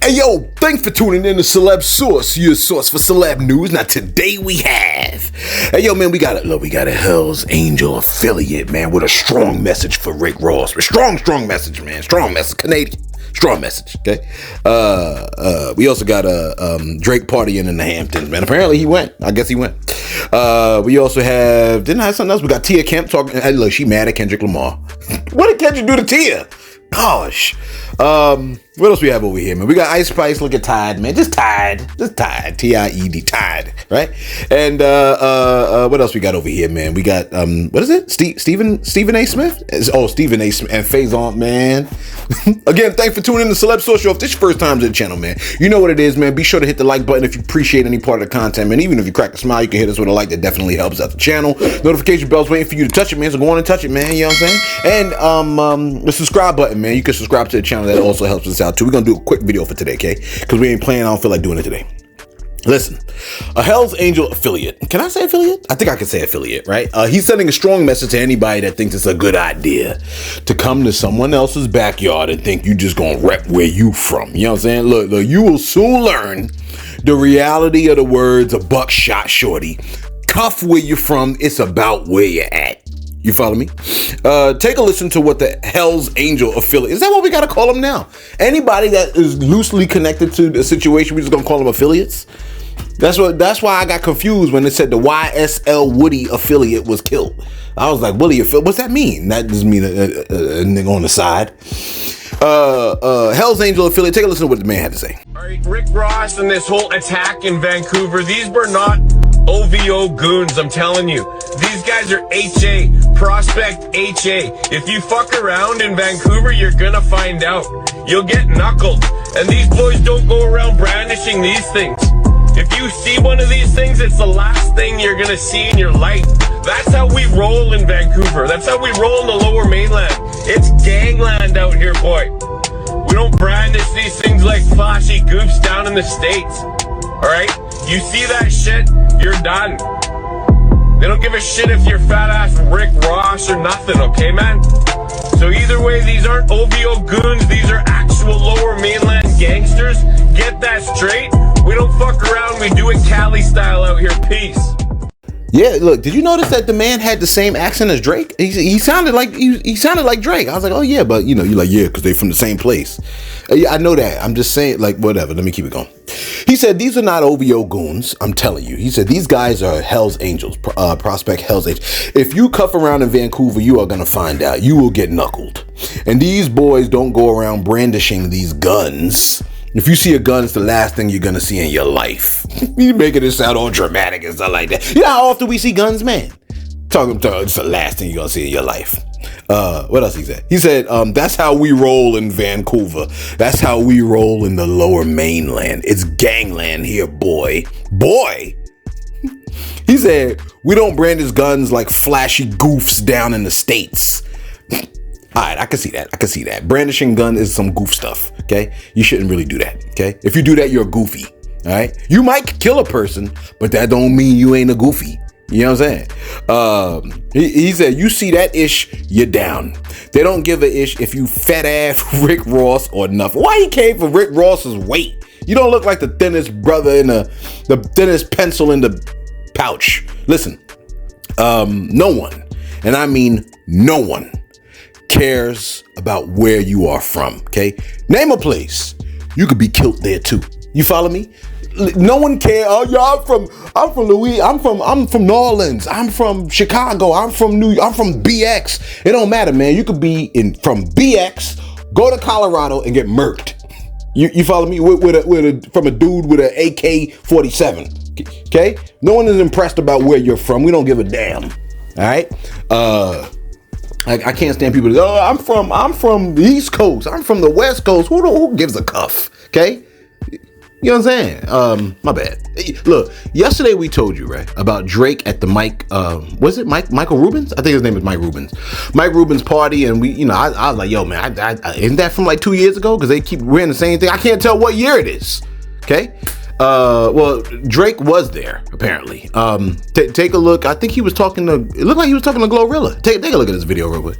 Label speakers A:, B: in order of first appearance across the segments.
A: Hey yo, thanks for tuning in to Celeb Source, your source for celeb news. Now today we have, hey yo man, we got a Hell's Angel affiliate, man, with a strong message for Rick Ross. Strong message, man. Strong message, Canadian. Strong message, okay? We also got a Drake partying in the Hamptons, man. Apparently he went. I guess he went. We also have, didn't I have something else? We got Tia Kemp talking, hey, look, she mad at Kendrick Lamar. What did Kendrick do to Tia? Gosh. What else we have over here, man? We got Ice Spice looking tired, man. Just tired. T-I-E-D, tired, right? And what else we got over here, man? We got what is it? Stephen A. Smith? Stephen A. Smith and Faizon, man. Again, thanks for tuning in to Celeb Source Show. If this is your first time to the channel, man, you know what it is, man. Be sure to hit the like button if you appreciate any part of the content, man. Even if you crack a smile, you can hit us with a like. That definitely helps out the channel. Notification bell's waiting for you to touch it, man. So go on and touch it, man. You know what I'm saying? And the subscribe button, man. You can subscribe to the channel. That also helps us out too. We're gonna do a quick video for today, okay? Because we ain't playing. I don't feel like doing it today. Listen, a Hell's Angel affiliate. Can I say affiliate? I think I can say affiliate, right? He's sending a strong message to anybody that thinks it's a good idea to come to someone else's backyard and think you just gonna rep where you from. You know what I'm saying? Look, you will soon learn the reality of the words of Buckshot Shorty. Cuff where you're from. It's about where you're at. You follow me? Take a listen to what the Hell's Angel affiliate, is that what we gotta call them now? Anybody that is loosely connected to the situation, we just gonna call them affiliates? That's why I got confused when it said the YSL Woody affiliate was killed. I was like, Woody affiliate, what's that mean? That doesn't mean a nigga on the side. Hell's Angel affiliate, take a listen to what the man had to say.
B: All right, Rick Ross and this whole attack in Vancouver, these were not OVO goons, I'm telling you. These guys are HA, Prospect HA. If you fuck around in Vancouver, you're gonna find out. You'll get knuckled. And these boys don't go around brandishing these things. If you see one of these things, it's the last thing you're gonna see in your life. That's how we roll in Vancouver. That's how we roll in the Lower Mainland. It's gangland out here, boy. We don't brandish these things like flashy goofs down in the States. Alright? You see that shit, you're done. They don't give a shit if you're fat ass Rick Ross or nothing, okay, man? So either way, these aren't OVO goons, these are actual Lower Mainland gangsters. Get that straight. We don't fuck around, we do it Cali style out here. Peace.
A: Yeah, look, did you notice that the man had the same accent as Drake? He sounded like Drake. I was like, oh yeah, but you know, you're like, yeah, because they from the same place. Yeah, I know that. I'm just saying, like, whatever. Let me keep it going. He said, these are not OVO goons. I'm telling you. He said, these guys are Hell's Angels, Prospect Hell's Angels. If you cuff around in Vancouver, you are going to find out. You will get knuckled. And these boys don't go around brandishing these guns. If you see a gun, it's the last thing you're going to see in your life. You making it sound all dramatic and stuff like that. You know how often we see guns, man? Talking about it's the last thing you're going to see in your life. What else he said? He said, that's how we roll in Vancouver. That's how we roll in the Lower Mainland. It's gangland here, boy. Boy! He said, we don't brandish guns like flashy goofs down in the States. All right, I can see that. Brandishing gun is some goof stuff, okay? You shouldn't really do that, okay? If you do that, you're goofy, all right? You might kill a person, but that don't mean you ain't a goofy. You know what I'm saying? He said, you see that ish, you're down. They don't give a ish if you fat ass Rick Ross or nothing. Why he came for Rick Ross's weight? You don't look like the thinnest brother in the thinnest pencil in the pouch. Listen, no one, and I mean no one, cares about where you are from, okay? Name a place. You could be killed there too. You follow me? No one cares. Oh yeah, I'm from Louis. I'm from New Orleans. I'm from Chicago. I'm from New York. I'm from BX. It don't matter, man. You could be from BX, go to Colorado and get murked. You follow me? From a dude with an AK-47. Okay? No one is impressed about where you're from. We don't give a damn. All right? I can't stand people that, oh, I'm from the East Coast. I'm from the West Coast. Who gives a cuff? Okay? You know what I'm saying? My bad. Look, yesterday we told you, right, about Drake at the Michael Rubin's? I think his name is Mike Rubin's. Mike Rubin's party, and I was like, yo, man, isn't that from like 2 years ago? Because they keep wearing the same thing. I can't tell what year it is. Okay? Well, Drake was there, apparently. Take a look. I think he was talking to, it looked like he was talking to Glorilla. Take a look at this video real quick.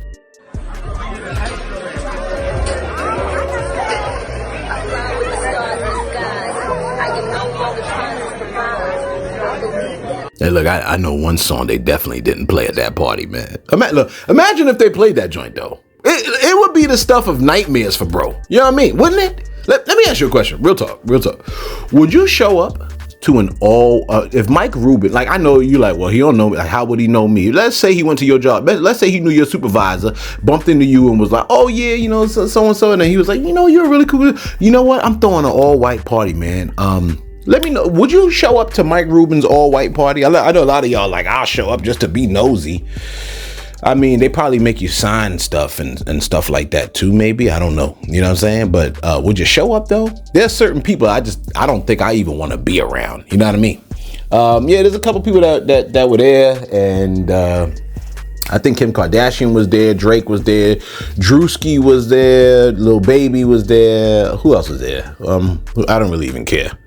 A: Hey, look, I know one song they definitely didn't play at that party, man. Imagine if they played that joint, though. It would be the stuff of nightmares for bro. You know what I mean? Wouldn't it? Let me ask you a question. Real talk. Would you show up to an if Mike Rubin, like, I know you like, well, he don't know me. Like, how would he know me? Let's say he went to your job. Let's say he knew your supervisor, bumped into you and was like, oh yeah, you know, so-and-so. And then he was like, you know, you're really cool. You know what? I'm throwing an all-white party, man. Let me know. Would you show up to Mike Rubin's all-white party? I know a lot of y'all like, I'll show up just to be nosy. I mean, they probably make you sign stuff and stuff like that too, maybe. I don't know. You know what I'm saying? But would you show up though? There's certain people I don't think I even want to be around. You know what I mean? Yeah, there's a couple people that were there, and I think Kim Kardashian was there, Drake was there, Drewski was there, Lil Baby was there. Who else was there? I don't really even care.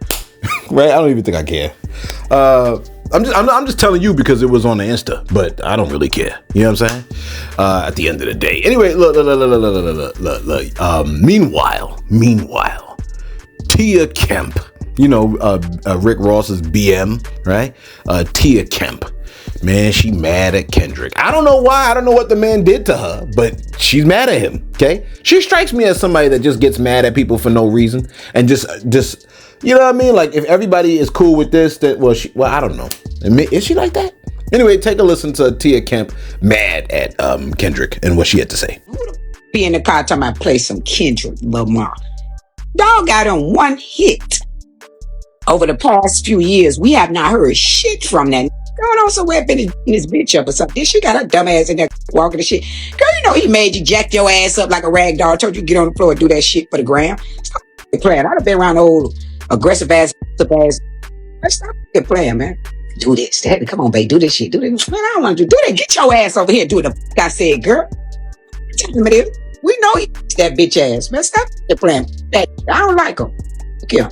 A: Right? I don't even think I care. I'm just telling you because it was on the Insta, but I don't really care. You know what I'm saying? At the end of the day. Anyway, look. Meanwhile, Tia Kemp, you know, Rick Ross's BM, right? Tia Kemp, man, she mad at Kendrick. I don't know why. I don't know what the man did to her, but she's mad at him. Okay, she strikes me as somebody that just gets mad at people for no reason and just. You know what I mean? Like, if everybody is cool with this, I don't know. Is she like that? Anyway, take a listen to Tia Kemp mad at Kendrick and what she had to say.
C: Who the be in the car talking about play some Kendrick Lamar? Dog got on one hit. Over the past few years, we have not heard shit from that. Going on somewhere been this bitch up or something. Then she got her dumb ass in there walking the shit. Girl, you know he made you jack your ass up like a rag doll. Told you to get on the floor and do that shit for the gram. Stop playing. I'd have been around old aggressive ass. Let's stop playing, man. Do this. Come on, babe. Do this shit. Do this. Man, I don't want to do that. Get your ass over here. Do it. I said, girl. Tell him it is. We know he that bitch ass. Man, stop playing. That I don't like him. Look here.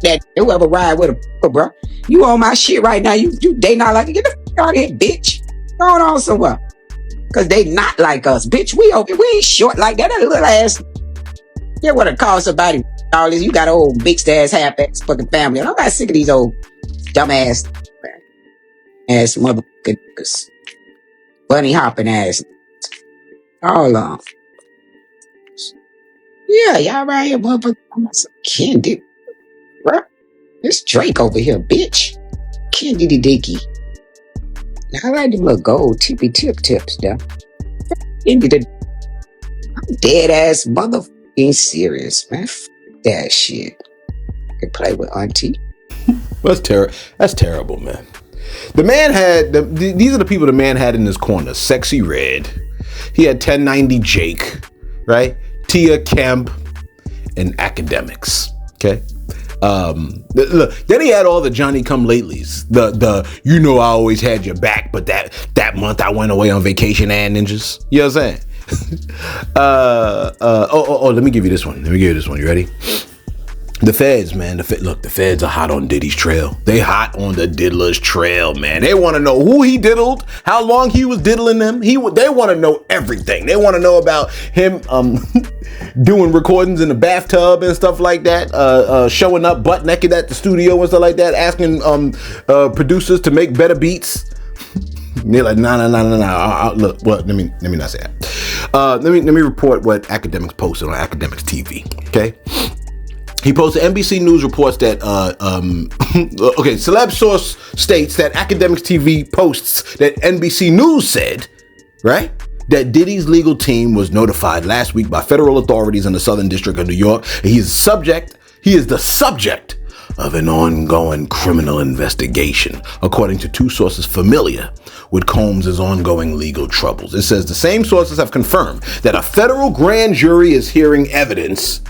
C: That whoever ride with him, bro. You on my shit right now. You they not like it. Get the fuck out of here, bitch. Going on somewhere. Cause they not like us, bitch. We ain't short like that. That little ass. Yeah, what it cost somebody. All this, you got an old mixed ass half ass fucking family. I'm not sick of these old dumb ass motherfuckers, bunny hopping ass. All on. Yeah, y'all right here, motherfucker. I'm some candy, bro. This Drake over here, bitch. Candy dicky. I like them little gold tippy tips, though. I'm dead ass motherfucking serious, man. That shit. I can play with Auntie.
A: That's terrible, man. The man had these are the people the man had in his corner. Sexy Red. He had 1090 Jake, right? Tia Kemp and Academics. Okay. Look, then he had all the Johnny Come Latelys. The you know I always had your back, but that month I went away on vacation and ninjas. You know what I'm saying? Let me give you this one. You ready? The feds, man. Look, the feds are hot on Diddy's trail. They hot on the diddler's trail, man. They want to know who he diddled, how long he was diddling them. They want to know everything. They want to know about him doing recordings in the bathtub and stuff like that, showing up butt naked at the studio and stuff like that, asking producers to make better beats. They're like, no. Look, well, let me not say that. Let me report what Academics posted on Academics TV. Okay. He posted NBC News reports that, Celeb source states that Academics TV posts that NBC News said, right, that Diddy's legal team was notified last week by federal authorities in the Southern District of New York. He is the subject of an ongoing criminal investigation, according to two sources familiar with Combs' ongoing legal troubles. It says the same sources have confirmed that a federal grand jury is hearing evidence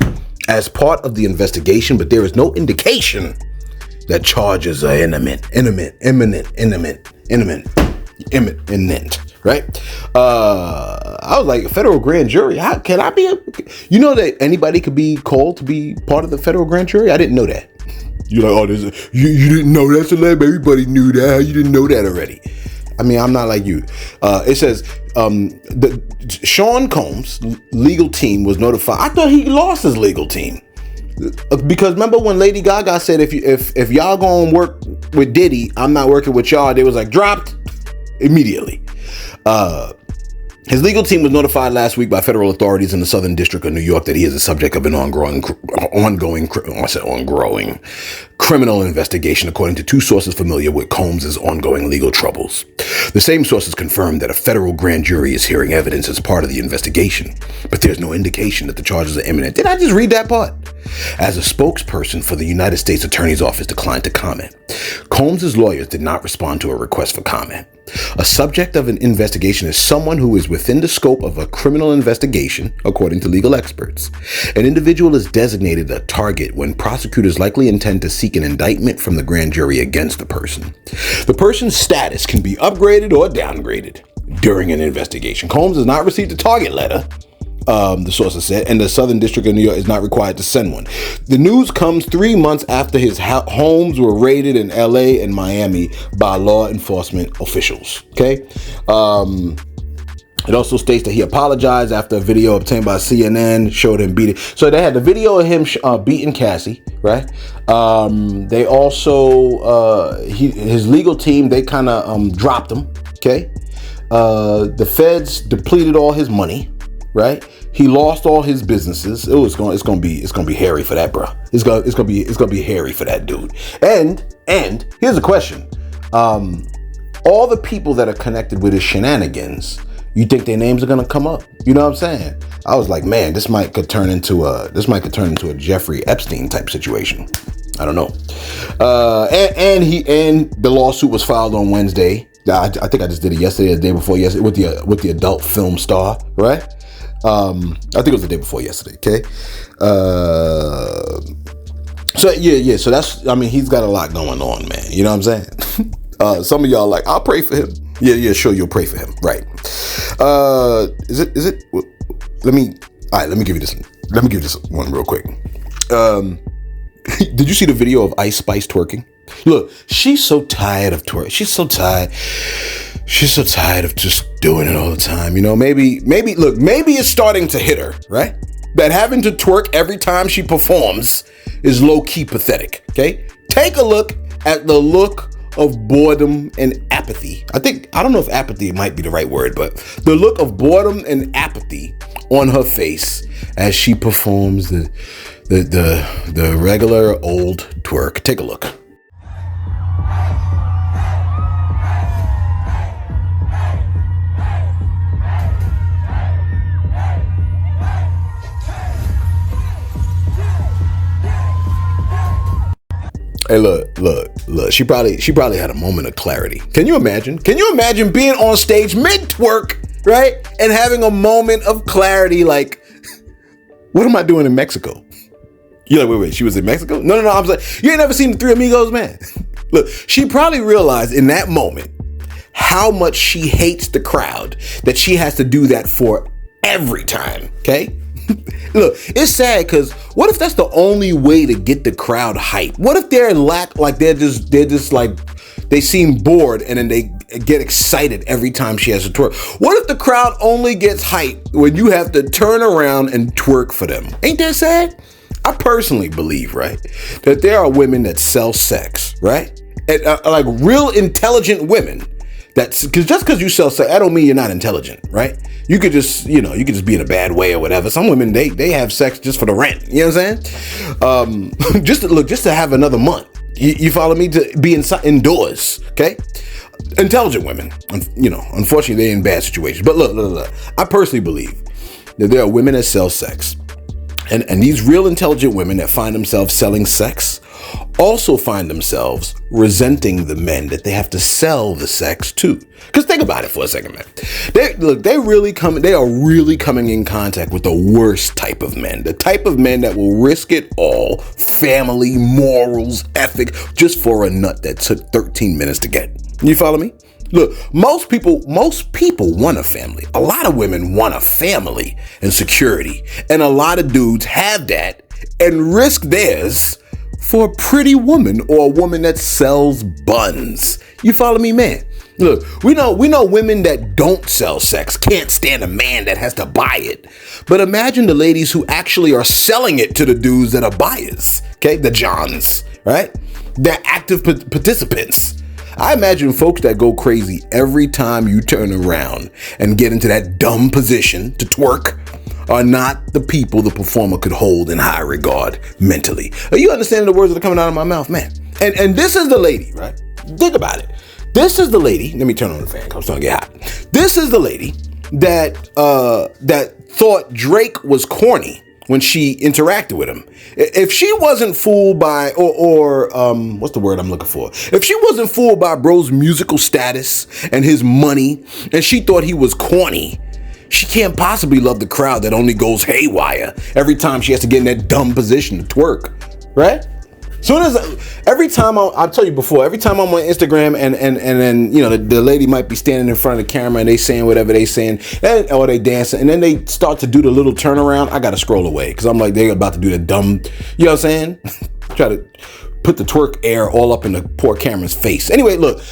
A: as part of the investigation, but there is no indication that charges are imminent, right? I was like, a federal grand jury, how can I be you know that anybody could be called to be part of the federal grand jury? I didn't know that. You're like, you didn't know that, Celeb? Everybody knew that. How you didn't know that already? I mean, I'm not like you. It says Sean Combs' legal team was notified. I thought he lost his legal team. Because remember when Lady Gaga said, if y'all gonna work with Diddy, I'm not working with y'all. They was like, dropped immediately. His legal team was notified last week by federal authorities in the Southern District of New York that he is the subject of an ongoing criminal investigation, according to two sources familiar with Combs' ongoing legal troubles. The same sources confirmed that a federal grand jury is hearing evidence as part of the investigation, but there's no indication that the charges are imminent. Did I just read that part? As a spokesperson for the United States Attorney's Office declined to comment. Combs' lawyers did not respond to a request for comment. A subject of an investigation is someone who is within the scope of a criminal investigation, according to legal experts. An individual is designated a target when prosecutors likely intend to seek an indictment from the grand jury against the person. The person's status can be upgraded or downgraded during an investigation. Combs has not received a target letter, the sources said, and the Southern District of New York is not required to send one. The news comes 3 months after his homes were raided in LA and Miami by law enforcement officials. Okay. It also states that he apologized after a video obtained by CNN showed him beating. So they had the video of him beating Cassie, right? They also, his legal team, they kind of dropped him. Okay. The feds depleted all his money. Right, he lost all his businesses. It's gonna be hairy for that, bro. It's gonna be hairy for that dude. And here's a question: all the people that are connected with his shenanigans, you think their names are gonna come up? You know what I'm saying? I was like, man, this might could turn into a Jeffrey Epstein type situation. I don't know. And the lawsuit was filed on Wednesday. I think I just did it yesterday, or the day before yesterday, with the adult film star, right? I think it was the day before yesterday. Okay. So that's, I mean, he's got a lot going on, man. You know what I'm saying? Some of y'all like, I'll pray for him. Yeah, sure. You'll pray for him. Right. Is it, let me give you this. Let me give you this one real quick. Did you see the video of Ice Spice twerking? Look, she's so tired of twerking. She's so tired of just doing it all the time. You know, maybe it's starting to hit her, right? That having to twerk every time she performs is low-key pathetic, okay? Take a look at the look of boredom and apathy. I don't know if apathy might be the right word, but the look of boredom and apathy on her face as she performs the regular old twerk. Take a look. Hey, look. She probably had a moment of clarity. Can you imagine? Being on stage mid-twerk, right? And having a moment of clarity like, what am I doing in Mexico? You're like, wait, she was in Mexico? No. I was like, you ain't never seen the Three Amigos, man? Look, she probably realized in that moment how much she hates the crowd that she has to do that for every time, okay? Look, it's sad because what if that's the only way to get the crowd hype? What if they're they're just like, they seem bored and then they get excited every time she has to twerk? What if the crowd only gets hype when you have to turn around and twerk for them? Ain't that sad? I personally believe, right, that there are women that sell sex, right? And like real intelligent women. That's because you sell sex, that don't mean you're not intelligent, right? You could just be in a bad way or whatever. Some women, they have sex just for the rent. You know what I'm saying? just to have another month. You follow me? To be indoors, okay? Intelligent women, unfortunately, they're in bad situations. But look. I personally believe that there are women that sell sex. And these real intelligent women that find themselves selling sex also find themselves resenting the men that they have to sell the sex to. Because think about it for a second, man. They are really coming in contact with the worst type of men. The type of men that will risk it all, family, morals, ethic, just for a nut that took 13 minutes to get. You follow me? Look, most people want a family. A lot of women want a family and security. And a lot of dudes have that and risk theirs for a pretty woman or a woman that sells buns. You follow me, man? Look, we know women that don't sell sex can't stand a man that has to buy it. But imagine the ladies who actually are selling it to the dudes that are buyers. Okay, the Johns, right? They're active participants. I imagine folks that go crazy every time you turn around and get into that dumb position to twerk are not the people the performer could hold in high regard mentally. Are you understanding the words that are coming out of my mouth, man? And this is the lady, right? Think about it. This is the lady. Let me turn on the fan because I'm starting to get hot. This is the lady that thought Drake was corny when she interacted with him. If she wasn't fooled by, or what's the word I'm looking for? If she wasn't fooled by bro's musical status and his money, and she thought he was corny, she can't possibly love the crowd that only goes haywire every time she has to get in that dumb position to twerk, right? Every time I'll tell you before, every time I'm on Instagram and then, you know, the lady might be standing in front of the camera and they saying whatever they saying, or they dancing, and then they start to do the little turnaround, I gotta scroll away because I'm like, they're about to do the dumb, you know what I'm saying? Try to put the twerk air all up in the poor camera's face. Anyway, look,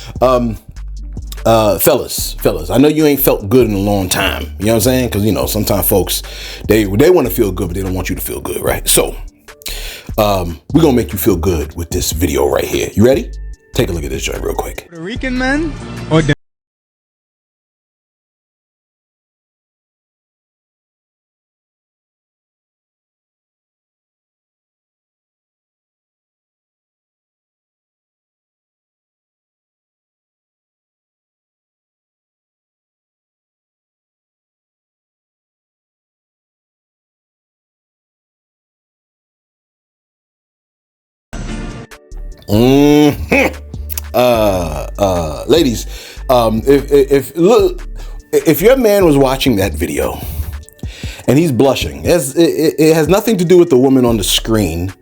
A: fellas, I know you ain't felt good in a long time. You know what I'm saying? Because, you know, sometimes folks, they want to feel good, but they don't want you to feel good, right? So, we're gonna make you feel good with this video right here. You ready? Take a look at this joint real quick.
D: Puerto Rican man or the
A: Ladies, if your man was watching that video and he's blushing, it has nothing to do with the woman on the screen.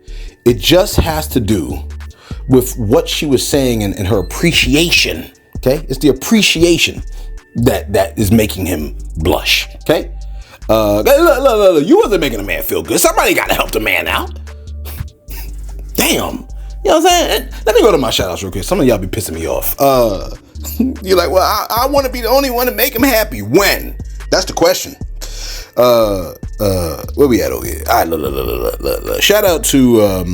A: It just has to do with what she was saying and her appreciation. Okay, it's the appreciation that is making him blush. Okay, look, you wasn't making a man feel good. Somebody got to help the man out. Damn. You know what I'm saying? Let me go to my shoutouts real quick. Some of y'all be pissing me off. You're like, well, I want to be the only one to make him happy. When? That's the question. Where we at over here? All right, look. Shout out to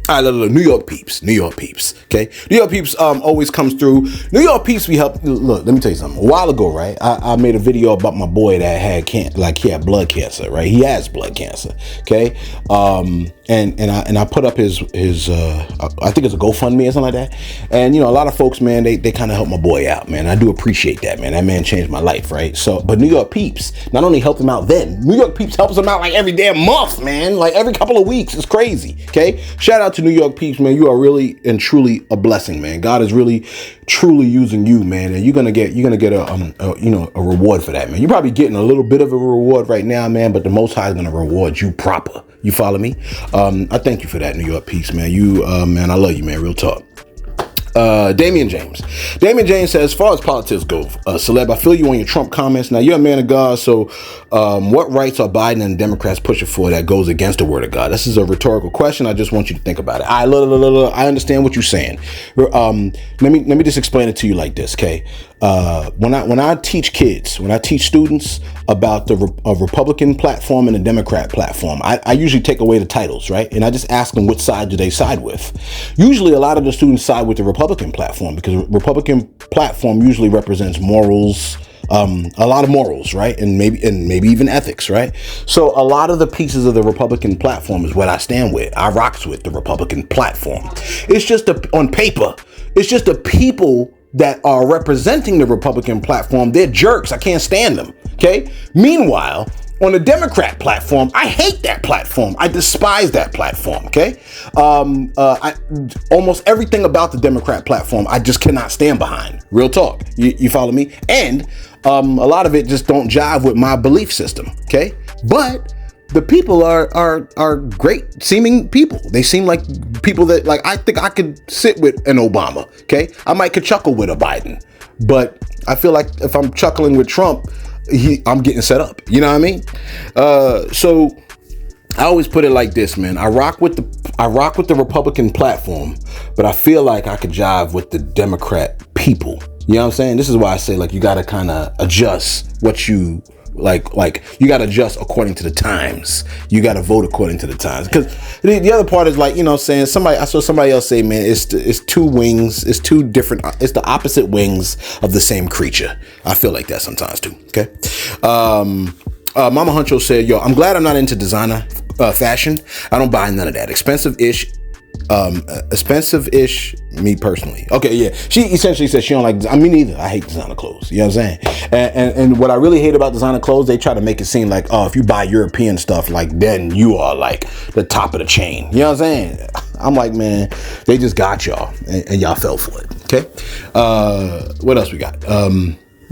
A: New York peeps. Okay, New York peeps always comes through. New York peeps, we help. Look, let me tell you something. A while ago, right, I made a video about my boy that had he had blood cancer, right? He has blood cancer. Okay, and I put up his I think it's a GoFundMe or something like that. And you know, a lot of folks, man, they kind of help my boy out, man. I do appreciate that, man. That man changed my life, right? So, but New York peeps not only helped him out then, New York peeps helps him out like every damn month, man. Like every couple of weeks. It's crazy. Okay, shout out to New York peeps, man. You are really and truly a blessing, man. God is really truly using you, man, and you're gonna get a reward for that, man. You're probably getting a little bit of a reward right now, man, but the Most High is gonna reward you proper. You follow me? I thank you for that, New York peace, man. You, man, I love you, man. Real talk. Damian James says, as far as politics go, Celeb, I feel you on your Trump comments. Now, you're a man of God, so what rights are Biden and the Democrats pushing for that goes against the word of God? This is a rhetorical question. I just want you to think about it. I understand what you're saying. Let me just explain it to you like this, okay? When I teach kids, when I teach students about the Republican platform and the Democrat platform, I usually take away the titles, right? And I just ask them which side do they side with. Usually a lot of the students side with the Republican platform because Republican platform usually represents morals, a lot of morals, right? And maybe even ethics, right? So a lot of the pieces of the Republican platform is what I stand with. I rocks with the Republican platform. It's just on paper, it's just the people that are representing the Republican platform. They're jerks. I can't stand them. Okay. Meanwhile, on the Democrat platform, I hate that platform. I despise that platform. Okay. Almost everything about the Democrat platform, I just cannot stand behind. Real talk. You follow me? And a lot of it just don't jive with my belief system. Okay. But the people are great seeming people. They seem like people that, like, I think I could sit with an Obama. Okay. I might could chuckle with a Biden, but I feel like if I'm chuckling with Trump, I'm getting set up. You know what I mean? So I always put it like this, man. I rock with the Republican platform, but I feel like I could jive with the Democrat people. You You know what I'm saying? This is why I say, like, you got to kind of adjust what you like you got to adjust according to the times. You got to vote according to the times. Because the other part is, like, you know what I'm saying, I saw somebody else say, man, it's two wings, it's two different, it's the opposite wings of the same creature. I feel like that sometimes too. Okay. Mama Huncho said, yo, I'm glad I'm not into designer fashion. I don't buy none of that. Expensive-ish, me personally. Okay, yeah. She essentially said she don't like, I mean, neither. I hate designer clothes. You know what I'm saying? And what I really hate about designer clothes, they try to make it seem like, oh, if you buy European stuff, like, then you are like the top of the chain. You know what I'm saying? I'm like, man, they just got y'all and y'all fell for it. Okay. What else we got?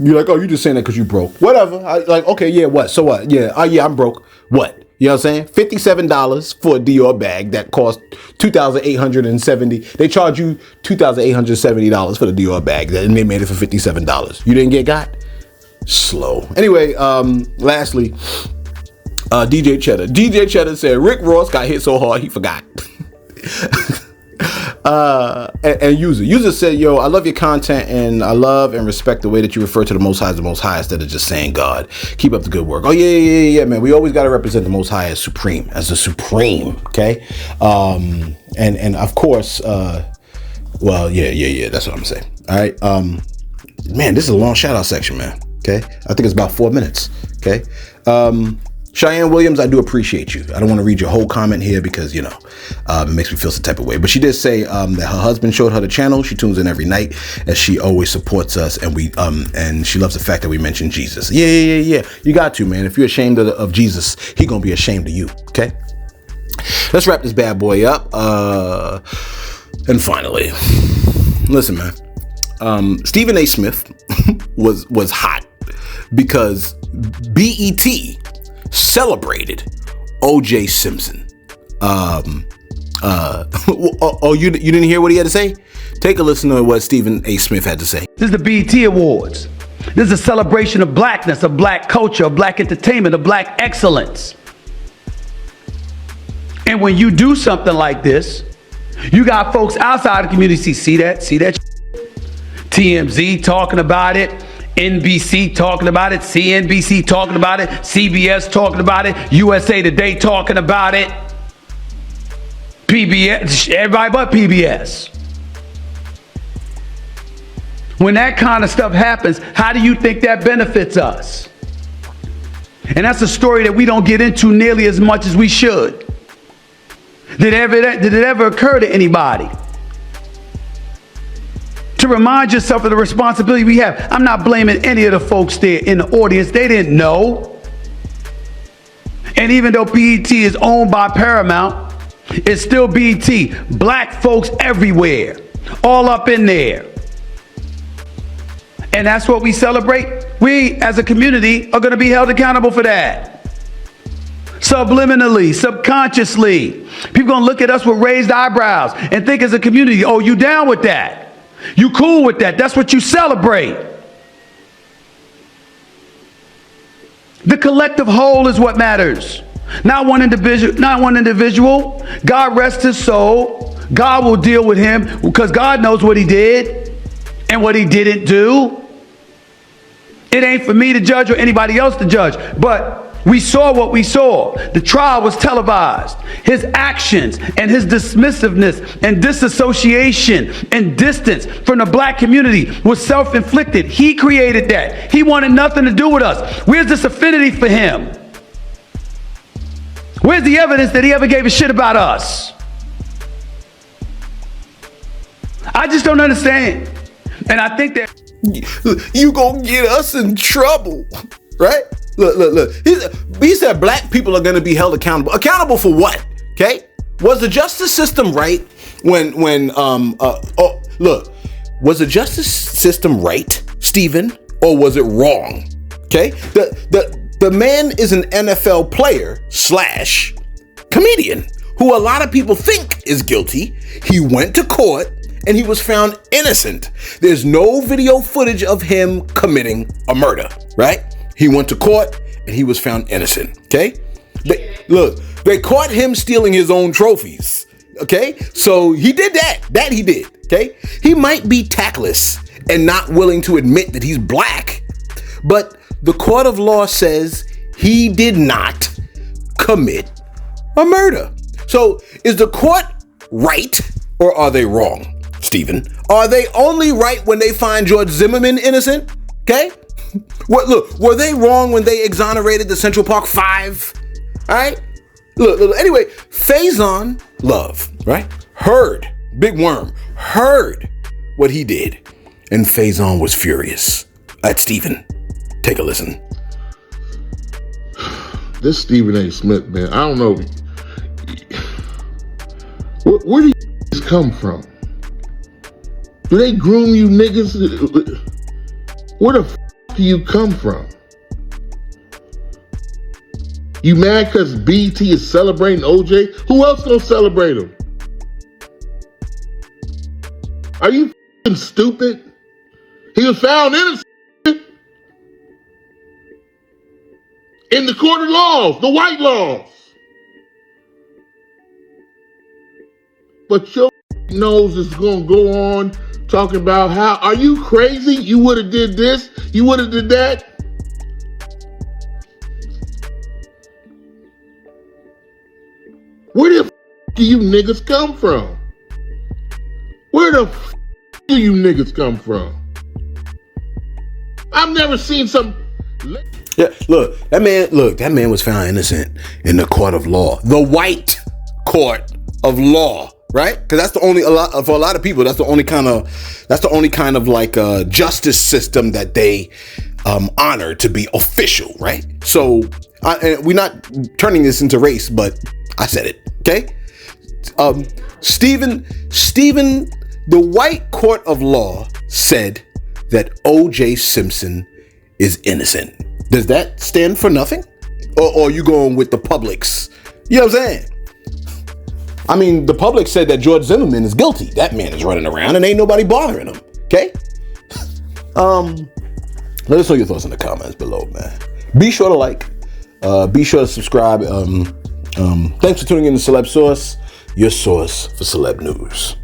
A: You're like, oh, you just saying that because you broke. Whatever. Like, okay, yeah, what? So what? Yeah, yeah, I'm broke. What? You know what I'm saying? $57 for a Dior bag that cost $2,870. They charge you $2,870 for the Dior bag, and they made it for $57. You didn't get got? Slow. Anyway, lastly, DJ Cheddar. DJ Cheddar said Rick Ross got hit so hard he forgot. And user said, yo, I love your content and I love and respect the way that you refer to the Most High as the Most High instead of just saying God. Keep up the good work. Oh yeah, man. We always got to represent the Most High as supreme, as the supreme. Okay. And of course, well, yeah. That's what I'm saying. All right. Man, this is a long shout out section, man. Okay. I think it's about 4 minutes. Okay. Cheyenne Williams, I do appreciate you. I don't want to read your whole comment here because, you know, it makes me feel some type of way. But she did say that her husband showed her the channel. She tunes in every night as she always supports us. And and she loves the fact that we mention Jesus. Yeah. You got to, man. If you're ashamed of Jesus, he going to be ashamed of you. Okay. Let's wrap this bad boy up. And finally, listen, man. Stephen A. Smith was hot because BET celebrated O.J. Simpson. You didn't hear what he had to say? Take a listen to what Stephen A. Smith had to say.
E: This is the BET Awards. This is a celebration of blackness, of black culture, of black entertainment, of black excellence. And when you do something like this, you got folks outside the community see that. TMZ talking about it. NBC talking about it, CNBC talking about it, CBS talking about it, USA Today talking about it, PBS, everybody but PBS. When that kind of stuff happens, how do you think that benefits us? And that's a story that we don't get into nearly as much as we should. Did it ever occur to anybody to remind yourself of the responsibility we have? I'm not blaming any of the folks there in the audience. They didn't know. And even though BET is owned by Paramount, it's still BET. Black folks everywhere, all up in there. And that's what we celebrate. We, as a community, are going to be held accountable for that. Subliminally, subconsciously. People going to look at us with raised eyebrows and think as a community, oh, you down with that? You cool with that? That's what you celebrate. The collective whole is what matters. Not one individual. God rest his soul. God will deal with him because God knows what he did and what he didn't do. It ain't for me to judge or anybody else to judge, but we saw what we saw. The trial was televised. His actions and his dismissiveness and disassociation and distance from the black community was self-inflicted. He created that. He wanted nothing to do with us. Where's this affinity for him? Where's the evidence that he ever gave a shit about us? I just don't understand. And I think that
A: you gonna get us in trouble, right? Look. He said black people are going to be held accountable. Accountable for what? Okay. Was the justice system right was the justice system right, Stephen, or was it wrong? Okay. The man is an NFL player / comedian who a lot of people think is guilty. He went to court and he was found innocent. There's no video footage of him committing a murder, right? He went to court and he was found innocent. Okay. They caught him stealing his own trophies. Okay. So he did that. He did. Okay. He might be tactless and not willing to admit that he's black. But the court of law says he did not commit a murder. So is the court right or are they wrong, Stephen? Are they only right when they find George Zimmerman innocent? Okay? Look, were they wrong when they exonerated the Central Park Five? All right? Look, anyway, Faizon Love, right? Heard, Big Worm, heard what he did. And Faizon was furious at Stephen. Take a listen.
F: This Stephen A. Smith, man, I don't know. Where do you come from? Do they groom you niggas? Where the do you come from? You mad because BT is celebrating OJ? Who else gonna celebrate him? Are you stupid? He was found innocent in the court of laws, the white laws. But your nose is gonna go on talking about how, are you crazy? You would have did this, you would have did that. Where the do you niggas come from? Where the do you niggas come from? I've never seen some.
A: Yeah, that man was found innocent in the court of law, the white court of law, right? Because that's the only for a lot of people. That's the only kind of like justice system that they honor to be official, right? So we're not turning this into race, but I said it, okay? Stephen, the white court of law said that O.J. Simpson is innocent. Does that stand for nothing? Or are you going with the public's? You know what I'm saying? I mean, the public said that George Zimmerman is guilty. That man is running around and ain't nobody bothering him. Okay? Let us know your thoughts in the comments below, man. Be sure to like. Be sure to subscribe. Thanks for tuning in to Celeb Source, your source for celeb news.